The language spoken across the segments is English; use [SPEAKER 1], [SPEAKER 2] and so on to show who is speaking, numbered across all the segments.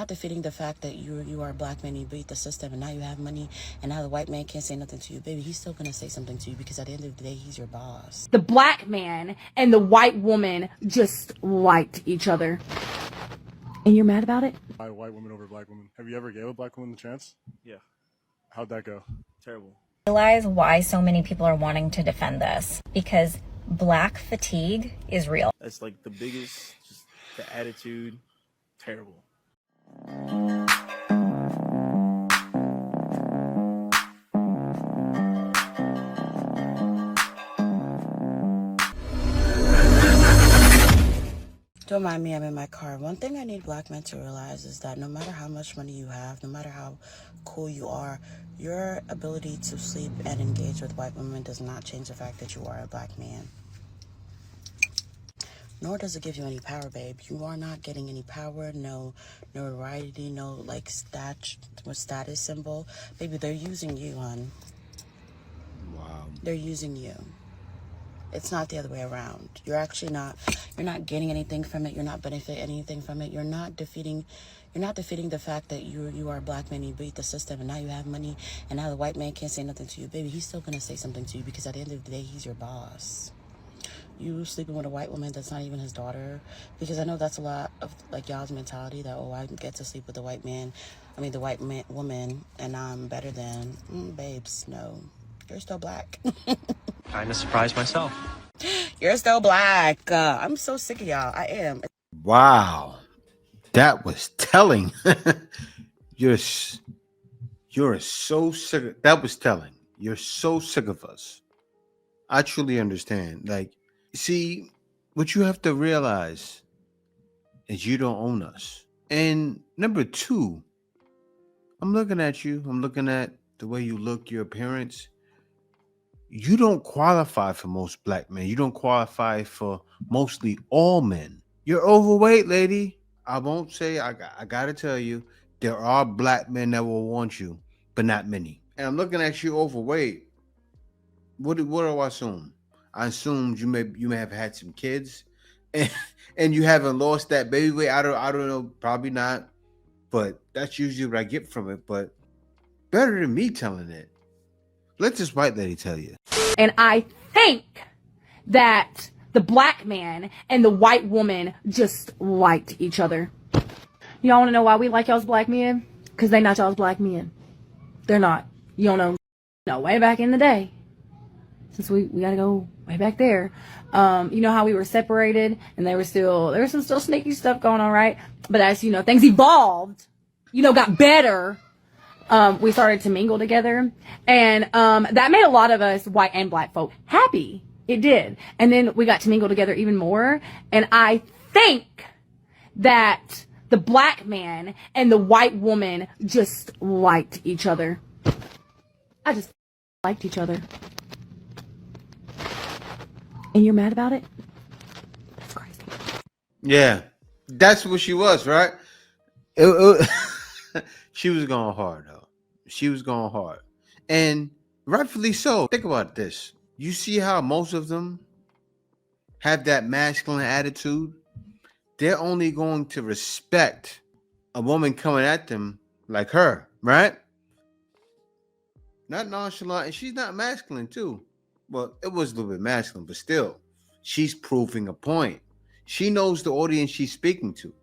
[SPEAKER 1] not defeating the fact that you are a black man, you beat the system, and now you have money, and now the white man can't say nothing to you. Baby, he's still gonna say something to you because at the end of the day, he's your boss.
[SPEAKER 2] The black man and the white woman just liked each other. And you're mad about it?
[SPEAKER 3] White women over black women. Have you ever gave a black woman the chance?
[SPEAKER 4] Yeah.
[SPEAKER 3] How'd that go?
[SPEAKER 4] Terrible.
[SPEAKER 5] Realize why so many people are wanting to defend this, because black fatigue is real.
[SPEAKER 4] That's like the biggest, just the attitude, terrible.
[SPEAKER 1] Don't mind me, I'm in my car. One thing I need black men to realize is that no matter how much money you have, no matter how cool you are, your ability to sleep and engage with white women does not change the fact that you are a black man. Nor does it give you any power, babe. You are not getting any power, no notoriety, no like status symbol. Baby, they're using you, hon.
[SPEAKER 6] Wow.
[SPEAKER 1] They're using you. It's not the other way around. You're not getting anything from it. You're not benefiting anything from it. You're not defeating the fact that you are a black man, you beat the system, and now you have money, and now the white man can't say nothing to you. Baby, he's still gonna say something to you because at the end of the day, he's your boss. You sleeping with a white woman that's not even his daughter, because I know that's a lot of like y'all's mentality that, oh, I get to sleep with the white woman, and I'm better than babes. No, you're still black.
[SPEAKER 7] Kind of surprised myself.
[SPEAKER 1] You're still black. I'm so sick of y'all. I am.
[SPEAKER 6] Wow. That was telling. You're so sick of, that was telling. You're so sick of us. I truly understand. Like, see, what you have to realize is you don't own us. And number two, I'm looking at you. I'm looking at the way you look, your appearance. You don't qualify for most black men. You don't qualify for mostly all men. You're overweight, lady. I won't say, I gotta tell you, there are black men that will want you, but not many. And I'm looking at you overweight. What do I assume? I assumed you may have had some kids, and you haven't lost that baby weight. I don't know, probably not, but that's usually what I get from it. But better than me telling it. Let this white lady tell you.
[SPEAKER 2] And I think that the black man and the white woman just liked each other. Y'all want to know why we like y'all's black men? Because they not y'all's black men. They're not. You don't know. No, way back in the day. Since we got to go way back there. You know how we were separated and there was some still sneaky stuff going on, right? But as you know, things evolved, got better. We started to mingle together, and that made a lot of us white and black folk happy. It did. And then we got to mingle together even more. And I think that the black man and the white woman just liked each other. I just liked each other. And you're mad about it? That's crazy.
[SPEAKER 6] Yeah, that's what she was, right? She was going hard, though. She was going hard. And rightfully so. Think about this. You see how most of them have that masculine attitude? They're only going to respect a woman coming at them like her, right? Not nonchalant. And she's not masculine, too. Well, it was a little bit masculine, but still, she's proving a point. She knows the audience she's speaking to.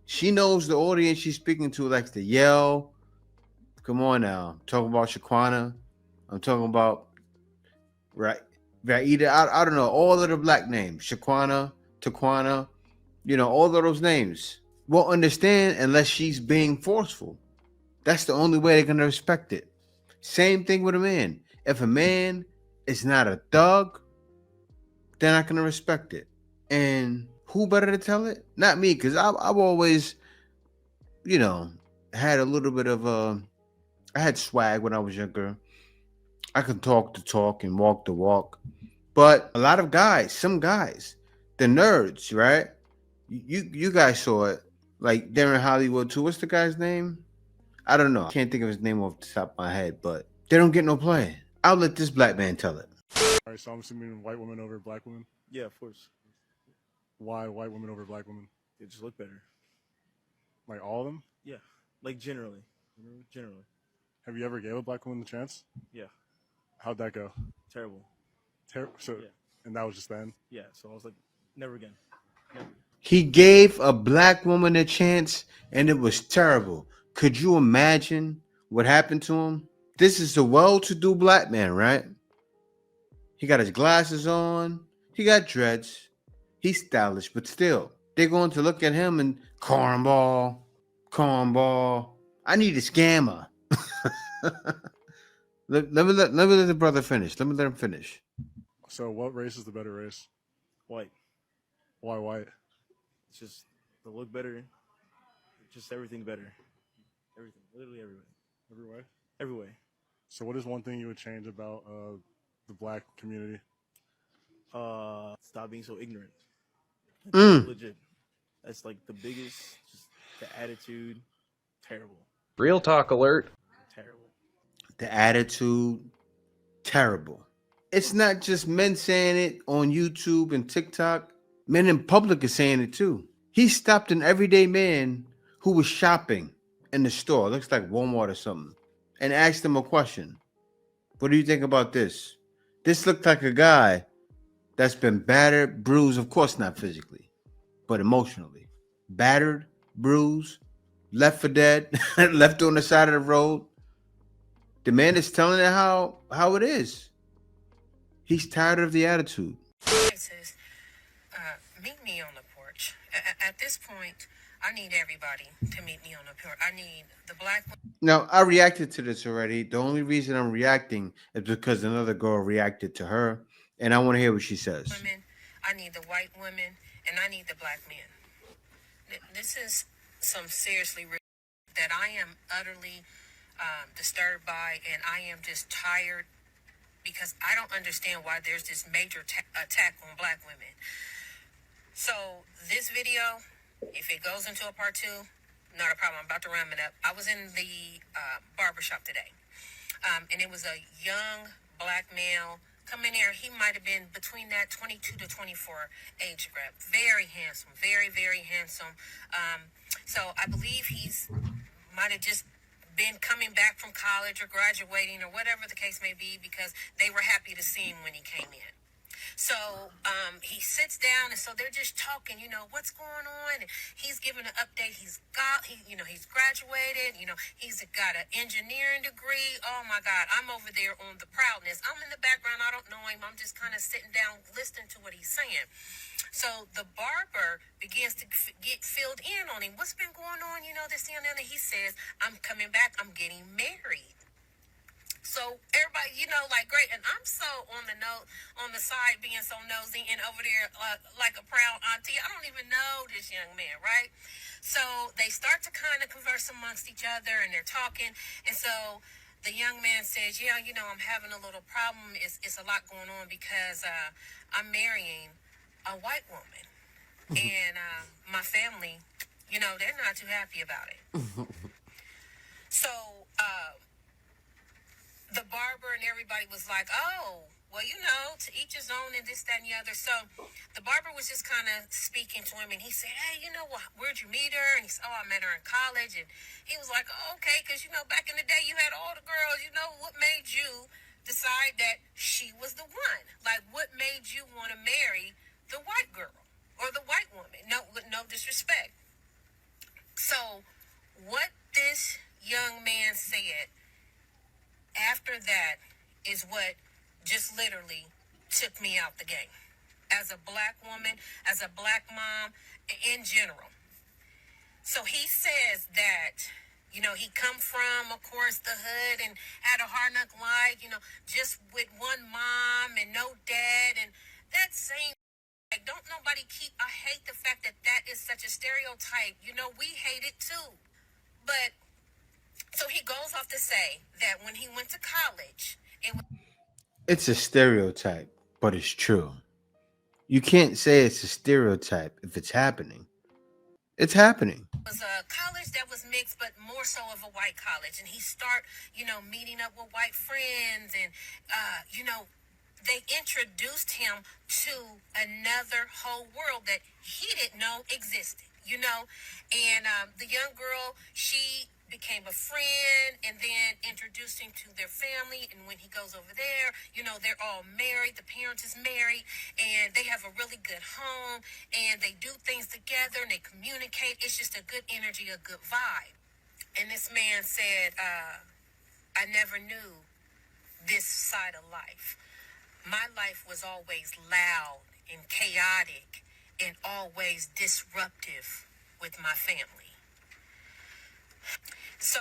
[SPEAKER 6] She knows the audience she's speaking to likes to yell. Come on now. I'm talking about Shaquana. I'm talking about Raida. I don't know. All of the black names. Shaquana, Taquana, all of those names. Won't understand unless she's being forceful. That's the only way they're going to respect it. Same thing with a man. If a man is not a thug, they're not going to respect it. And who better to tell it? Not me, because I've always, had a little bit of I had swag when I was younger. I could talk the talk and walk the walk. But a lot of guys, some guys, the nerds, right? You guys saw it. Like they're in Hollywood too. What's the guy's name? I don't know. I can't think of his name off the top of my head, but they don't get no play. I'll let this black man tell it.
[SPEAKER 3] All right, so I'm assuming white women over black women.
[SPEAKER 4] Yeah, of course.
[SPEAKER 3] Why white women over black women?
[SPEAKER 4] They just look better.
[SPEAKER 3] Like all of them?
[SPEAKER 4] Yeah, like generally. Generally.
[SPEAKER 3] Have you ever gave a black woman the chance?
[SPEAKER 4] Yeah.
[SPEAKER 3] How'd that go?
[SPEAKER 4] Terrible.
[SPEAKER 3] So,
[SPEAKER 4] Yeah.
[SPEAKER 3] and that was just then.
[SPEAKER 4] Yeah. So I was like, never again. Never.
[SPEAKER 6] He gave a black woman a chance and it was terrible. Could you imagine what happened to him? This is a well-to-do black man, right? He got his glasses on. He got dreads. He's stylish, but still, they're going to look at him and cornball. I need a scammer. let me let the brother finish. Let me let him finish.
[SPEAKER 3] So, what race is the better race?
[SPEAKER 4] White.
[SPEAKER 3] Why white?
[SPEAKER 4] It's just the look better. Just everything better. Everything. Literally everything.
[SPEAKER 3] Every way?
[SPEAKER 4] Every way.
[SPEAKER 3] So, what is one thing you would change about the black community?
[SPEAKER 4] Stop being so ignorant.
[SPEAKER 6] Mm.
[SPEAKER 4] Legit. That's like the biggest. Just the attitude. Terrible.
[SPEAKER 7] Real talk alert.
[SPEAKER 4] Terrible.
[SPEAKER 6] The attitude, terrible. It's not just men saying it on YouTube and TikTok. Men in public are saying it too. He stopped an everyday man who was shopping in the store, looks like Walmart or something, and asked him a question. What do you think about this? This looked like a guy that's been battered, bruised, of course not physically, but emotionally. Battered, bruised, left for dead, left on the side of the road. The man is telling it how it is. He's tired of the attitude.
[SPEAKER 8] Says, meet me on the porch. At this point, I need everybody to meet me on the porch. I need the black
[SPEAKER 6] Now, I reacted to this already. The only reason I'm reacting is because another girl reacted to her, and I want to hear what she says.
[SPEAKER 8] women, I need the white women, and I need the black men. This is some seriously that I am utterly disturbed by, and I am just tired because I don't understand why there's this major attack on black women. So this video, if it goes into a part 2, not a problem. I'm about to ram it up. I was in the barbershop today, and it was a young black male coming here. He might have been between that 22 to 24 age group. Very handsome, very, very handsome. So I believe he's might have just been coming back from college or graduating or whatever the case may be, because they were happy to see him when he came in. So he sits down, and so they're just talking, what's going on? And he's giving an update. He's graduated, he's got an engineering degree. Oh my God, I'm over there on the proudness. I'm in the background. I don't know him. I'm just kind of sitting down, listening to what he's saying. So the barber begins to get filled in on him. What's been going on? This and that. And he says, I'm coming back. I'm getting married. So everybody, great. And I'm so on the side being so nosy and over there like a proud auntie. I don't even know this young man, right? So they start to kind of converse amongst each other, and they're talking. And so the young man says, yeah, I'm having a little problem. It's a lot going on because I'm marrying a white woman. And my family, they're not too happy about it. So the barber and everybody was like, oh, well, to each his own, and this, that, and the other. So the barber was just kind of speaking to him, and he said, hey, where'd you meet her? And he said, oh, I met her in college. And he was like, oh, okay, because, back in the day, you had all the girls. What made you decide that she was the one? Like, what made you want to marry the white girl or the white woman? No, with no disrespect. So what this young man said after that is what just literally took me out the game as a black woman, as a black mom, in general. So he says that, he come from, of course, the hood and had a hard knock life, just with one mom and no dad. And that same, don't nobody I hate the fact that that is such a stereotype. We hate it too. But so he goes off to say that when he went to college,
[SPEAKER 6] It's a stereotype, but it's true. You can't say it's a stereotype if it's happening. It's happening.
[SPEAKER 8] It was a college that was mixed, but more so of a white college. And he start, meeting up with white friends. And, they introduced him to another whole world that he didn't know existed. you know. And the young girl, she became a friend and then introduced him to their family. And when he goes over there, you know, they're all married. The parents is married and they have a really good home and they do things together and they communicate. It's just a good energy, a good vibe. And this man said, I never knew this side of life. My life was always loud and chaotic and always disruptive with my family. So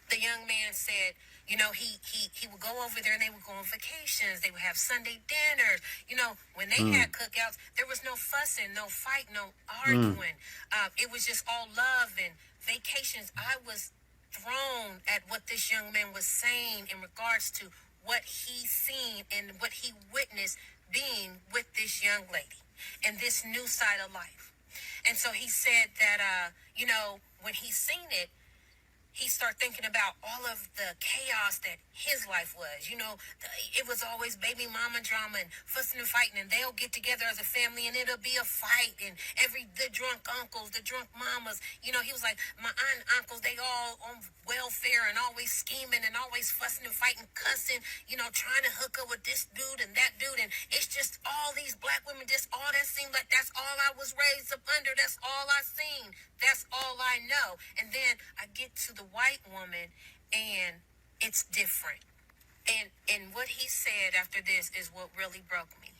[SPEAKER 8] the young man said, you know, he would go over there and they would go on vacations. They would have Sunday dinners. You know, when they had cookouts, there was no fussing, no fight, no arguing. It was just all love and vacations. I was thrown at what this young man was saying in regards to what he seen and what he witnessed being with this young lady and this new side of life. And so he said that, you know, when he seen it, he started thinking about all of the chaos that his life was. You know, it was always baby mama drama and fussing and fighting, and they'll get together as a family and it'll be a fight, and the drunk uncles, the drunk mamas, you know, he was like, my aunt and uncles, they all on welfare and always scheming and always fussing and fighting, cussing, you know, trying to hook up with this dude and that dude, and it's just all these black women, just all that seemed like that's all I was raised up under, that's all I seen, that's all I know. And then I get to the white woman and it's different. And what he said after this is what really broke me.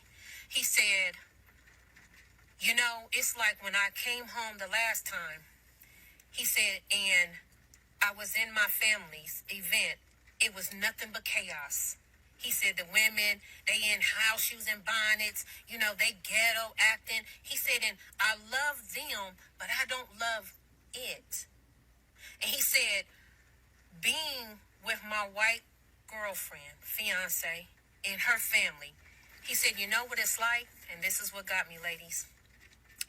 [SPEAKER 8] He said, you know, it's like when I came home the last time, he said, and I was in my family's event, it was nothing but chaos. He said the women, they in house shoes and bonnets, you know, they ghetto acting. He said, and I love them, but I don't love it. And he said, being with my white girlfriend, fiance, and her family, he said, you know what it's like? And this is what got me, ladies.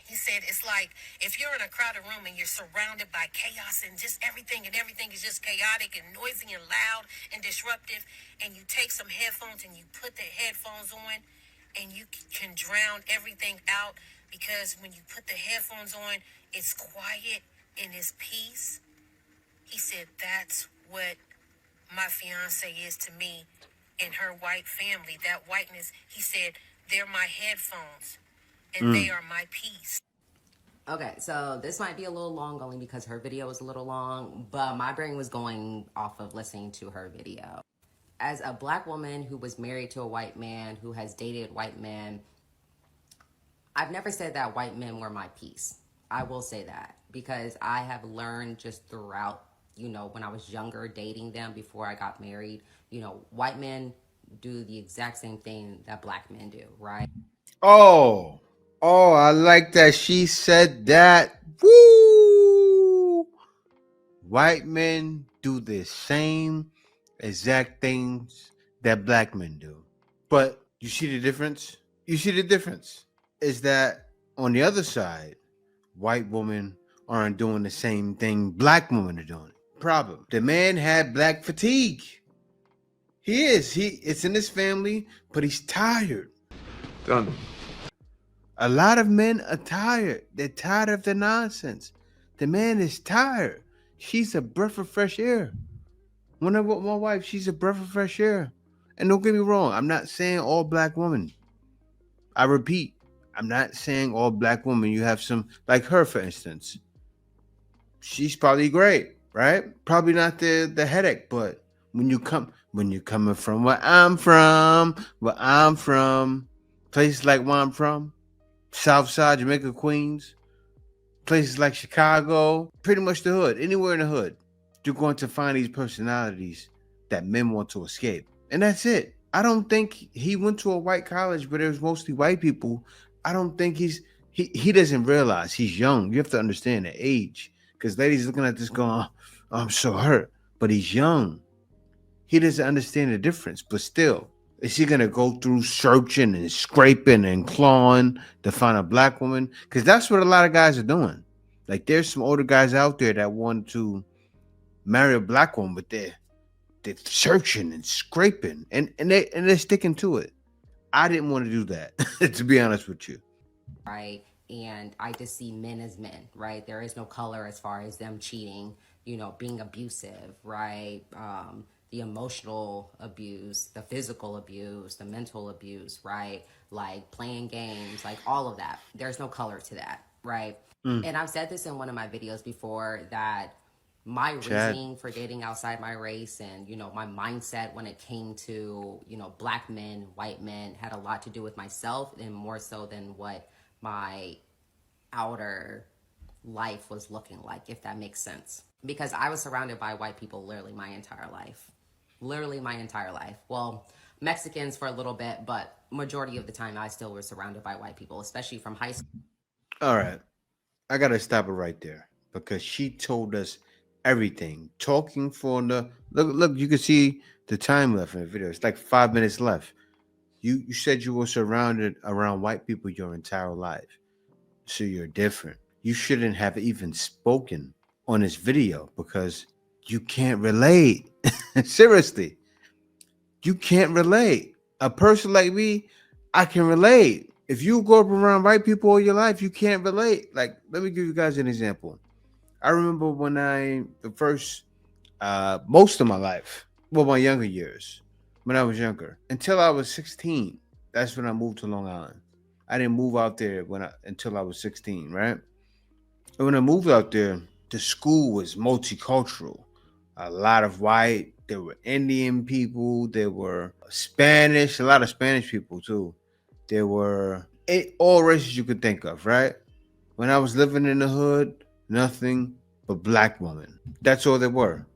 [SPEAKER 8] He said, it's like if you're in a crowded room and you're surrounded by chaos and just everything is just chaotic and noisy and loud and disruptive, and you take some headphones and you put the headphones on and you can drown everything out, because when you put the headphones on, it's quiet and it's peace. He said, that's what my fiance is to me and her white family. That whiteness, he said, they're my headphones and they are my peace.
[SPEAKER 9] Okay, so this might be a little long only because her video was a little long, but my brain was going off of listening to her video. As a black woman who was married to a white man, who has dated white men, I've never said that white men were my peace. I will say that because I have learned just throughout, you know, when I was younger, dating them before I got married, you know, white men do the exact same thing that black men do, right?
[SPEAKER 6] Oh, I like that she said that. Woo! White men do the same exact things that black men do. But you see the difference? You see the difference is that on the other side, white women aren't doing the same thing black women are doing. Problem. The man had black fatigue. It's in his family, but he's tired.
[SPEAKER 10] Done.
[SPEAKER 6] A lot of men are tired. They're tired of the nonsense. The man is tired. She's a breath of fresh air. When I'm with my wife, she's a breath of fresh air. And don't get me wrong, I'm not saying all black women. I repeat, I'm not saying all black women. You have some, like her, for instance. She's probably great, right? Probably not the headache, but when you're coming from where I'm from, places like where I'm from, Southside, Jamaica, Queens, places like Chicago, pretty much the hood, anywhere in the hood, you're going to find these personalities that men want to escape. And that's it. I don't think he went to a white college, but it was mostly white people. I don't think he doesn't realize he's young. You have to understand the age. Because ladies looking at this going, oh, I'm so hurt. But he's young. He doesn't understand the difference. But still, is he going to go through searching and scraping and clawing to find a black woman? Because that's what a lot of guys are doing. Like there's some older guys out there that want to marry a black woman, but they're searching and scraping and they're sticking to it. I didn't want to do that, to be honest with you.
[SPEAKER 9] Right? and I just see men as men, right? There is no color as far as them cheating, you know, being abusive, right? The emotional abuse, the physical abuse, the mental abuse, right? Like playing games, like all of that. There's no color to that, right? And I've said this in one of my videos before that my
[SPEAKER 6] Chad.
[SPEAKER 9] reasoning for dating outside my race and, you know, my mindset when it came to, you know, black men, white men had a lot to do with myself and more so than what my outer life was looking like, if that makes sense. Because I was surrounded by white people literally my entire life. Literally my entire life. Well, Mexicans for a little bit, but majority of the time I still was surrounded by white people, especially from high school.
[SPEAKER 6] All right. I got to stop it right there because she told us everything. Talking for the look, you can see the time left in the video. It's like 5 minutes left. You said you were surrounded around white people your entire life. So you're different. You shouldn't have even spoken on this video because you can't relate. Seriously. You can't relate. A person like me, I can relate. If you grow up around white people all your life, you can't relate. Like, let me give you guys an example. I remember when most of my life, well, my younger years, when I was younger, until I was 16, that's when I moved to Long Island. I didn't move out there until I was 16, right? And when I moved out there, the school was multicultural. A lot of white, there were Indian people, there were Spanish, a lot of Spanish people too. There were all races you could think of, right? When I was living in the hood, nothing but black women. That's all there were.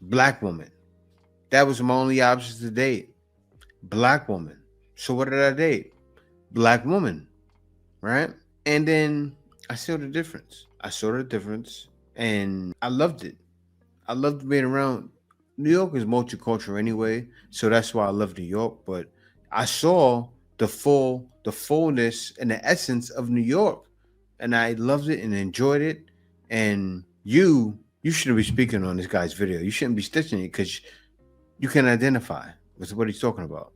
[SPEAKER 6] Black women. That was my only option to date. Black woman. So what did I date? Black woman, right? And then I saw the difference. And I loved it. I loved being around. New York is multicultural anyway, so that's why I love New York. But I saw the fullness and the essence of New York, and I loved it and enjoyed it. And you shouldn't be speaking on this guy's video. You shouldn't be stitching it because you can identify with what he's talking about.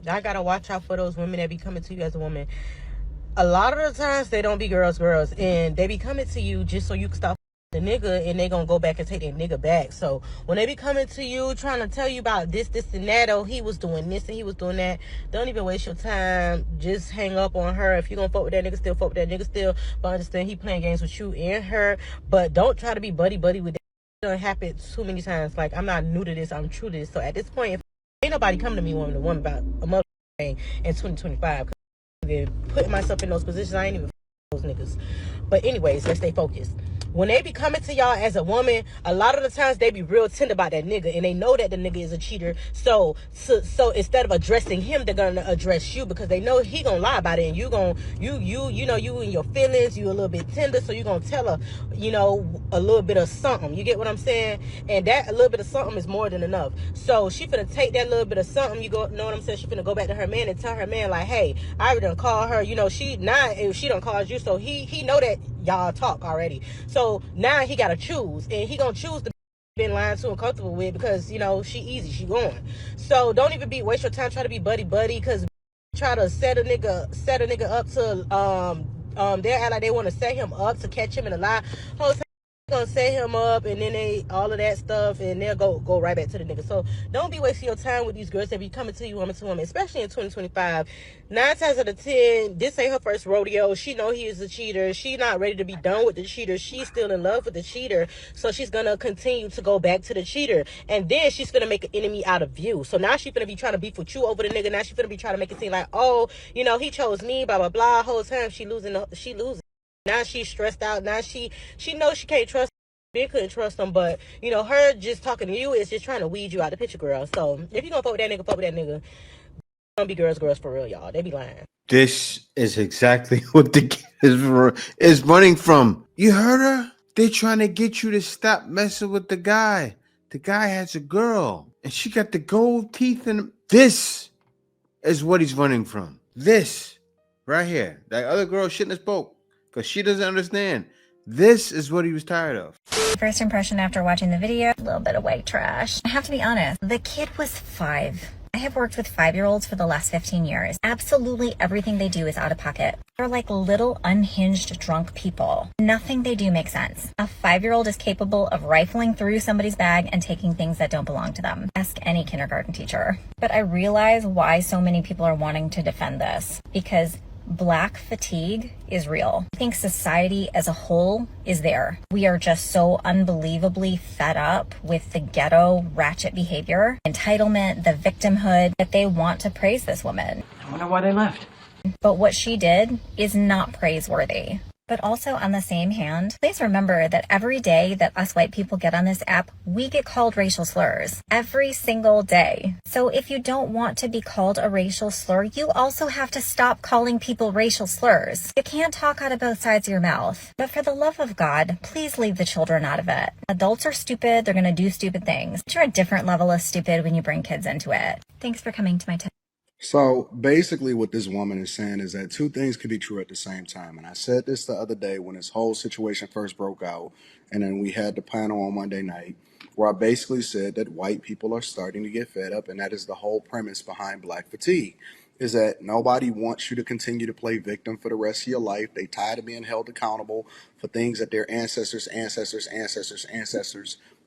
[SPEAKER 10] I gotta watch out for those women that be coming to you as a woman. A lot of the times they don't be girls, and they be coming to you just so you can stop the nigga, and they gonna go back and take their nigga back. So when they be coming to you trying to tell you about this and that, oh, he was doing this and he was doing that, don't even waste your time. Just hang up on her. If you gonna fuck with that nigga, still fuck with that nigga still, but understand he playing games with you and her. But don't try to be buddy with that. It done happened too many times. Like, I'm not new to this, I'm true to this. So at this point, if ain't nobody coming to me woman to woman about a mother thing in 2025, because I've been putting myself in those positions. I ain't even those niggas. But anyways, let's stay focused. When they be coming to y'all as a woman, a lot of the times they be real tender about that nigga, and they know that the nigga is a cheater. So instead of addressing him, they're gonna address you because they know he gonna lie about it, and you in your feelings, you a little bit tender, so you gonna tell her, a little bit of something. You get what I'm saying? And that a little bit of something is more than enough. So she finna take that little bit of something. Know what I'm saying? She finna go back to her man and tell her man like, hey, I already done called her. She done called you, so he know that y'all talk already. So now he gotta choose, and he gonna choose the been lying to and comfortable with because she easy, she going. So don't even waste your time trying to be buddy because try to set a nigga up to they act like they want to set him up to catch him in a lie. Whole time gonna set him up, and then they all of that stuff, and they'll go right back to the nigga. So don't be wasting your time with these girls that be coming to you woman to woman, especially in 2025. 9 times out of 10, this ain't her first rodeo. She know he is a cheater. She not ready to be done with the cheater. She's still in love with the cheater, so she's gonna continue to go back to the cheater, and then she's gonna make an enemy out of you. So now she's gonna be trying to beef with you over the nigga. Now she's gonna be trying to make it seem like, oh, he chose me, blah blah blah. Whole time she losing. Now she's stressed out. Now she knows she can't trust him. They couldn't trust him, but her just talking to you is just trying to weed you out the picture, girl. So if you gonna fuck with that nigga, fuck with that nigga. Don't be girls for real, y'all. They be lying.
[SPEAKER 6] This is exactly what the kid is running from. You heard her? They trying to get you to stop messing with the guy. The guy has a girl, and she got the gold teeth in. This is what he's running from. This right here. That other girl shouldn't have spoke because she doesn't understand. This is what he was tired of.
[SPEAKER 5] First impression after watching the video, a little bit of white trash. I have to be honest, the kid was 5. I have worked with 5-year-olds for the last 15 years. Absolutely everything they do is out of pocket. They're like little unhinged drunk people. Nothing they do makes sense. A 5-year-old is capable of rifling through somebody's bag and taking things that don't belong to them. Ask any kindergarten teacher. But I realize why so many people are wanting to defend this. Because Black fatigue is real. I think society as a whole is there. We are just so unbelievably fed up with the ghetto ratchet behavior, entitlement, the victimhood, that they want to praise this woman.
[SPEAKER 7] I wonder why they left.
[SPEAKER 5] But what she did is not praiseworthy. But also on the same hand, please remember that every day that us white people get on this app, we get called racial slurs every single day. So if you don't want to be called a racial slur, you also have to stop calling people racial slurs. You can't talk out of both sides of your mouth. But for the love of God, please leave the children out of it. Adults are stupid. They're going to do stupid things. But you're a different level of stupid when you bring kids into it. Thanks for coming to my TED.
[SPEAKER 11] So basically what this woman is saying is that two things can be true at the same time. And I said this the other day when this whole situation first broke out, and then we had the panel on Monday night, where I basically said that white people are starting to get fed up, and that is the whole premise behind Black fatigue, is that nobody wants you to continue to play victim for the rest of your life. They tired of being held accountable for things that their ancestors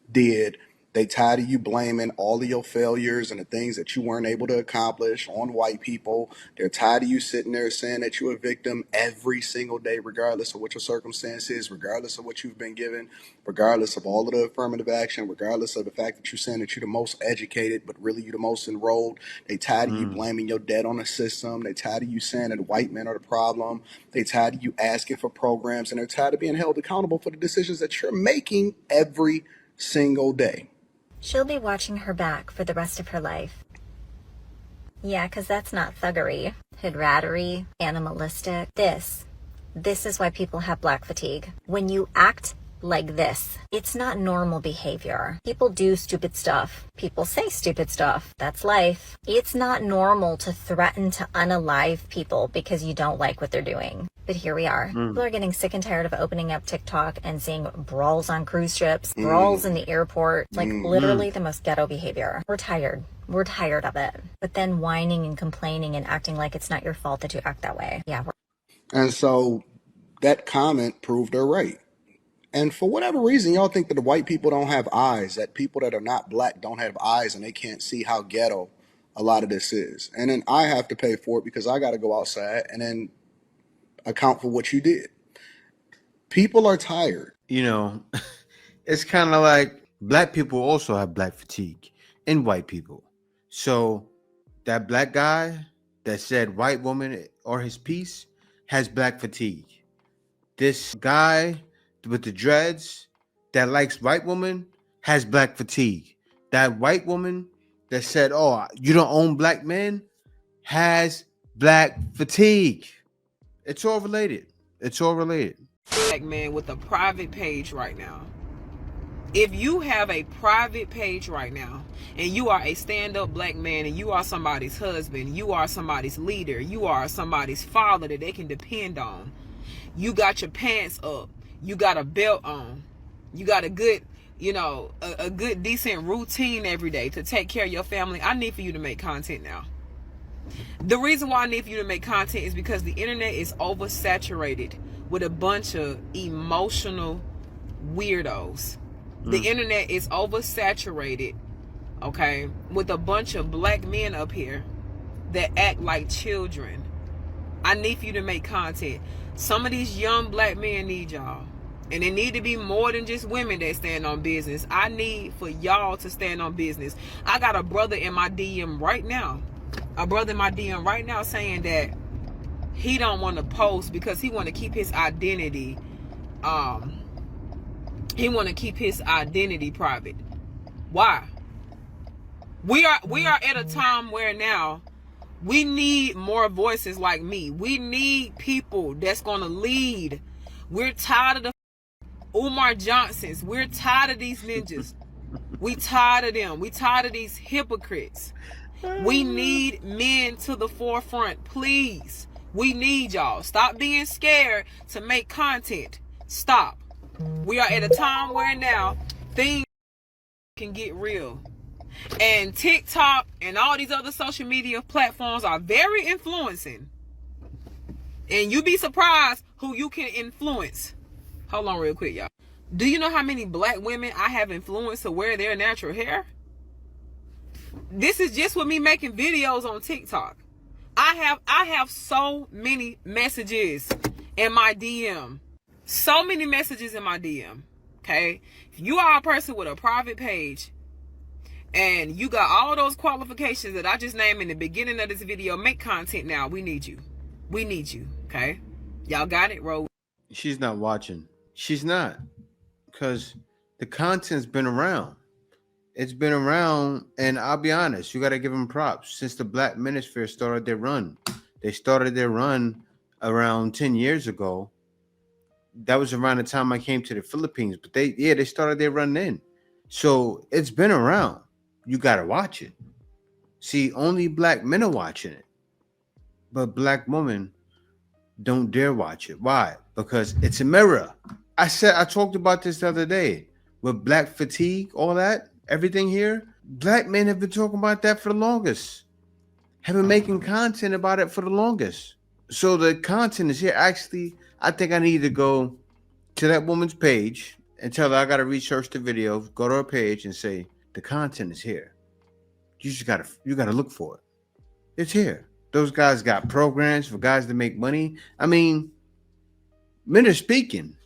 [SPEAKER 11] did. They tired of you blaming all of your failures and the things that you weren't able to accomplish on white people. They're tired of you sitting there saying that you're a victim every single day, regardless of what your circumstance is, regardless of what you've been given, regardless of all of the affirmative action, regardless of the fact that you're saying that you're the most educated, but really you're the most enrolled. They tired of you blaming your debt on the system. They tired of you saying that white men are the problem. They tired of you asking for programs, and they're tired of being held accountable for the decisions that you're making every single day.
[SPEAKER 5] She'll be watching her back for the rest of her life. Yeah, 'cause that's not thuggery, hoodrattery, animalistic. This is why people have Black fatigue. When you act like this, it's not normal behavior. People do stupid stuff. People say stupid stuff. That's life. It's not normal to threaten to unalive people because you don't like what they're doing. But here we are. People are getting sick and tired of opening up TikTok and seeing brawls on cruise ships, brawls in the airport, like literally the most ghetto behavior. We're tired. We're tired of it. But then whining and complaining and acting like it's not your fault that you act that way. Yeah.
[SPEAKER 11] And so that comment proved her right. And for whatever reason, y'all think that the white people don't have eyes, that people that are not black don't have eyes, and they can't see how ghetto a lot of this is. And then I have to pay for it because I got to go outside and then account for what you did. People are tired.
[SPEAKER 6] You know, it's kind of like black people also have Black fatigue and white people. So that black guy that said white woman or his piece has Black fatigue. This guy with the dreads that likes white woman has Black fatigue. That white woman that said, oh, you don't own black men has Black fatigue. It's all related. It's all related.
[SPEAKER 12] Black man with a private page right now. If you have a private page right now and you are a stand-up black man and you are somebody's husband, you are somebody's leader, you are somebody's father that they can depend on, you got your pants up, you got a belt on, you got a good, a good decent routine every day to take care of your family, I need for you to make content now. The reason why I need for you to make content is because the internet is oversaturated with a bunch of emotional weirdos. The internet is oversaturated, okay, with a bunch of black men up here that act like children. I need for you to make content. Some of these young black men need y'all. And it need to be more than just women that stand on business. I need for y'all to stand on business. I got a brother in my DM right now. Saying that he don't want to post because he want to keep his identity private. Why? We are at a time where now we need more voices like me. We need people that's going to lead. We're tired of the Umar Johnsons. We're tired of these ninjas. We tired of them. We tired of these hypocrites. We need men to the forefront, please. We need y'all. Stop being scared to make content. Stop. We are at a time where now things can get real. And TikTok and all these other social media platforms are very influencing. And you be surprised who you can influence. Hold on real quick, y'all. Do you know how many black women I have influenced to wear their natural hair? This is just with me making videos on TikTok. I have so many messages in my DM. So many messages in my DM. Okay? If you are a person with a private page and you got all those qualifications that I just named in the beginning of this video, make content now. We need you. We need you. Okay? Y'all got it? Roll.
[SPEAKER 6] She's not watching. She's not. Because the content's been around. It's been around, and I'll be honest, you got to give them props. Since the Black Manosphere started their run, they started their run around 10 years ago. That was around the time I came to the Philippines, but they started their run then. So it's been around. You got to watch it. See, only black men are watching it, but black women don't dare watch it. Why? Because it's a mirror. I talked about this the other day with black fatigue, all that. Everything here, black men have been talking about that for the longest, have been making content about it for the longest. So the content is here. Actually, I think I need to go to that woman's page and tell her I got to research the video, go to her page and say, the content is here. You got to look for it. It's here. Those guys got programs for guys to make money. I mean, men are speaking.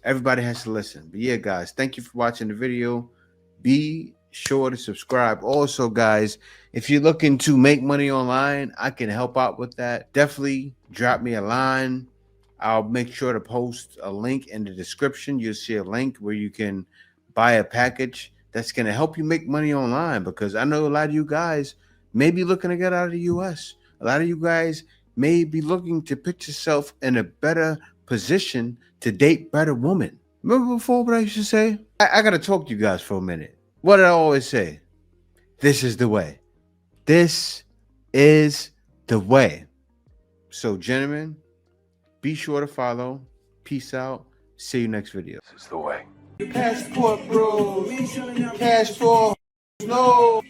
[SPEAKER 6] Everybody has to listen. But yeah, guys, thank you for watching the video. Be sure to subscribe. Also, guys, if you're looking to make money online, I can help out with that. Definitely drop me a line. I'll make sure to post a link in the description. You'll see a link where you can buy a package that's going to help you make money online, because I know a lot of you guys may be looking to get out of the U.S. A lot of you guys may be looking to put yourself in a better position to date better women. Remember before what I used to say? I got to talk to you guys for a minute. What did I always say? This is the way. This is the way. So, gentlemen, be sure to follow. Peace out. See you next video. This is the way. Passport, bro. Passport. No.